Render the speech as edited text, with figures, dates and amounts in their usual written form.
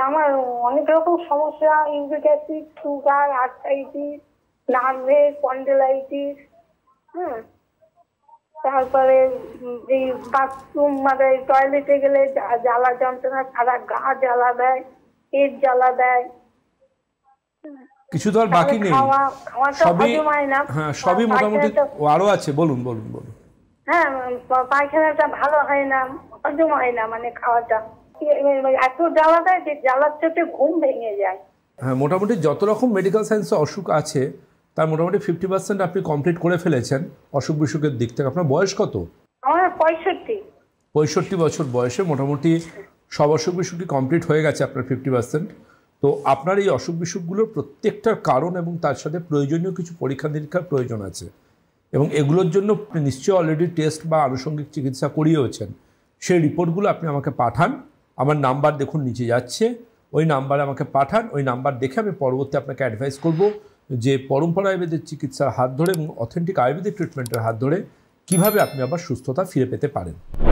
আমার অনেক রকম সমস্যা, ইউরিক অ্যাসিড, সুগার, আর্থ্রাইটিস, নার্ভে স্পন্ডিলাইটিস, হ্যাঁ, তারপরে এই বাথরুম মানে টয়লেটে গেলে জ্বালা যন্ত্রণা, সারা গা জ্বালা দেয়, পেট জ্বালা দেয়। কিছু তো আর বাকি নেই, সবই হ্যাঁ সবই মোটামুটি আরো আছে। বলুন বলুন বলুন। হ্যাঁ, পায়খানাটা ভালো হয় না, হজম হয় না, মানে খাওয়াটা এত জ্বালা দেয় যে জ্বালার চোটে ঘুম ভেঙে যায়। হ্যাঁ, মোটামুটি যত রকম মেডিকেল সায়েন্সে অসুখ আছে তার মোটামুটি 50% আপনি কমপ্লিট করে ফেলেছেন অসুখ বিসুখের দিক থেকে। আপনার বয়স কত? আমার 65। 65 বছর বয়সে মোটামুটি সব অসুখ বিসুখই কমপ্লিট হয়ে গেছে আপনার 50%। তো আপনার এই অসুখ বিসুখগুলোর প্রত্যেকটার কারণ এবং তার সাথে প্রয়োজনীয় কিছু পরীক্ষা নিরীক্ষার প্রয়োজন আছে, এবং এগুলোর জন্য আপনি নিশ্চয়ই অলরেডি টেস্ট বা আনুষঙ্গিক চিকিৎসা করিয়েওছেন। সেই রিপোর্টগুলো আপনি আমাকে পাঠান। আমার নাম্বার দেখুন নিচে যাচ্ছে, ওই নাম্বারে আমাকে পাঠান। ওই নাম্বার দেখে আমি পরবর্তী আপনাকে অ্যাডভাইস করব যে পরম্পরা আয়ুর্বেদিক চিকিৎসার হাত ধরে এবং অথেন্টিক আয়ুর্বেদিক ট্রিটমেন্টের হাত ধরে কীভাবে আপনি আবার সুস্থতা ফিরে পেতে পারেন।